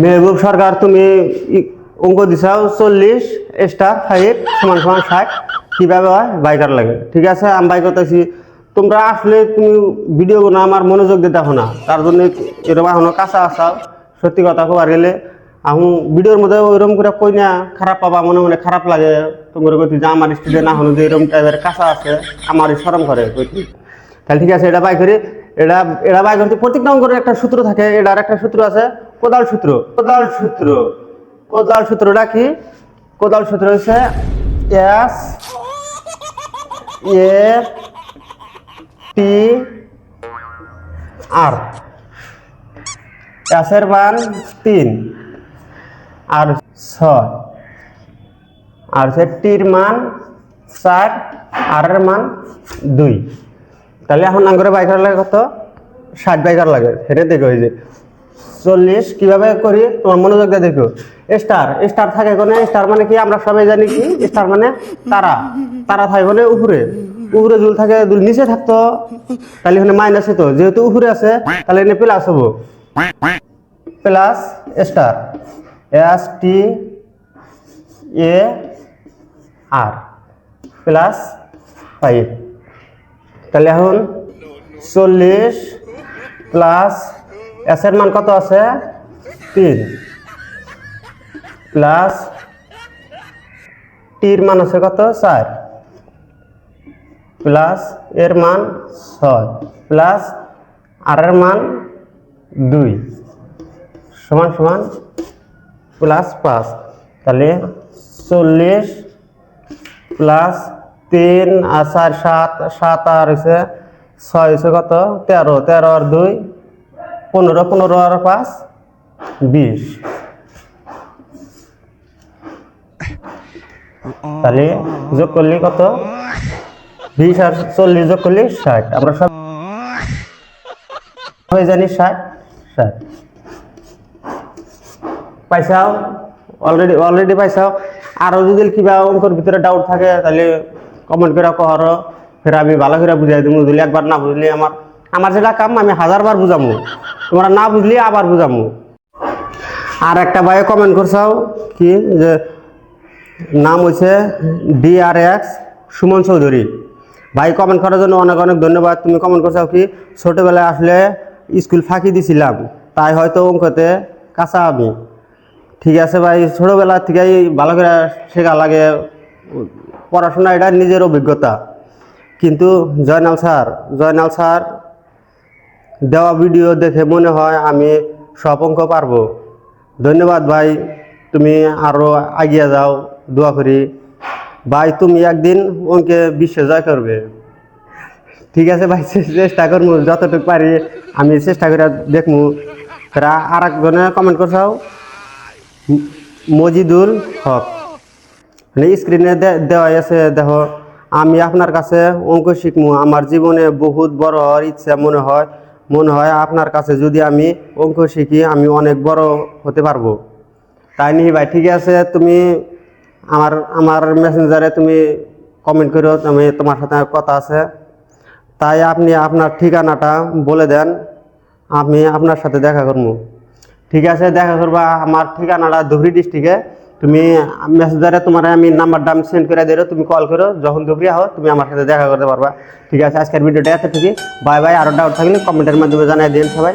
মেহবুব সরকার তুমি অঙ্ক দিছাও 40 স্টার 5 সমান সমান 60 কিভাবে হয় বাইকার লাগে। ঠিক আছে আমি বাই করতেছি, তোমরা আসলে তুমি ভিডিও গুলো আমার মনোযোগ দিয়ে দেখো না, তার জন্য এরকম এখনো কাঁচা আসাও। সত্যি কথা কবার গেলে আমি ভিডিওর মধ্যে ওইরকম করে কই না, খারাপ পাবা, মনে মনে খারাপ লাগে তোমার কইতি যে আমার স্টুডেন্ট এখনো যে এরকম টাইপের কাঁচা আছে, আমার শরম করে কইতি। তাহলে ঠিক আছে এটা বাই করি। এটা বাই করতে প্রত্যেকটা অঙ্কের একটা সূত্র থাকে, এটার একটা সূত্র আছে কোদাল সূত্র। কোদাল সূত্রটা কি? কোদাল সূত্র হচ্ছে এস এ টি আর। এসের মান 3 আর 6 আর টির মান 4 আর এর মান 2। তাহলে এখন আঙ্গুরে বাইকার লাগে কত? 60 বাইকার লাগে। সেটা দেখো এই যে 40 কিভাবে করি তোমার মনোযোগ দিয়ে দেখো। স্টার থাকে কোনে? স্টার মানে কি আমরা সবাই জানি কি স্টার মানে তারা। তারা থাকে কোনে? উপরে দুল থাকে, দুল নিচে থাকতো তাহলে এখানে মাইনাস হতো, যেহেতু উপরে আছে তাহলে এখানে প্লাস হবো, প্লাস স্টার এস টি এ আর প্লাস 5। তাহলে এখন 40 প্লাস এস এর মান কত আছে 3 প্লাস টির মান আছে কত 4 প্লাস এর মান 6 প্লাস আর এর মান 2 সমান সমান প্লাস 5। তাহলে 40 প্লাস 3 আর 4 7 আর হচ্ছে 6 হচ্ছে কত 13 আর 2 15 আর 5 20। তাহলে যোগ করলে কত 20 আর 40 যোগ করলে 60। আমরা সব হয়ে জানি 60 পাইছাও অলরেডি পাইছাও। আরো যদি কিবা অঙ্কের ভিতরে ডাউট থাকে তাহলে কমেন্ট করে কর, ফের আমি ভালো করে বুঝাই দিব। বুঝলি একবার না বুঝলি আমার যেটা কাম আমি 1000 বার বুঝামু, তোমরা না বুঝলি আবার বুঝামু। আর একটা ভাই কমেন্ট করছাও কি যে নাম হচ্ছে DRX সুমন চৌধুরী। ভাই কমেন্ট করার জন্য অনেক অনেক ধন্যবাদ। তুমি কমেন্ট করছাও কি ছোটবেলায় আসলে স্কুল ফাঁকি দিছিলাম, তাই হয়তো অঙ্কতে কাঁচা আমি। ঠিক আছে ভাই, ছোটবেলা থেকেই ভালো করে শেখা লাগে পড়াশোনা, এটা নিজের অভিজ্ঞতা। কিন্তু জয়নাল স্যার দেওয়া ভিডিও দেখে মনে হয় আমি সব অঙ্ক পারবো। ধন্যবাদ ভাই, তুমি আরো এগিয়ে যাও, দোয়া করি ভাই। তুমি একদিন অঙ্কে বিশ্ব জয় করবে। ঠিক আছে ভাই, চেষ্টা করবো যতটুকু পারি, আমি চেষ্টা করে দেখবো। আর একজনে কমেন্ট করছাও মজিদুল হক, মানে স্ক্রিনে দেওয়া আছে দেখো। আমি আপনার কাছে অঙ্ক শিখবো, আমার জীবনে বহুত বড় হওয়ার ইচ্ছা। মনে হয় আপনার কাছে যদি আমি অঙ্ক শিখি আমি অনেক বড় হতে পারবো। তাই নি ভাই? ঠিক আছে, তুমি আমার মেসেঞ্জারে তুমি কমেন্ট করো, আমি তোমার সাথে কথা আছে। তাই আপনি আপনার ঠিকানাটা বলে দেন, আমি আপনার সাথে দেখা করবো। ঠিক আছে, দেখা করবা। আমার ঠিকানাটা ধুবড়ী ডিস্ট্রিক্টে। তুমি মেসেঞ্জারে তোমার আমি নাম্বারটা আমি সেন্ড করে দেবো, তুমি কল করো, যখন ধুবড়ী হও তুমি আমার সাথে দেখা করতে পারবা। ঠিক আছে, আজকের ভিডিওটা এতটুকুই। Bye bye. আরও ডাউট থাকলে কমেন্টের মাধ্যমে জানাই দিন সবাই।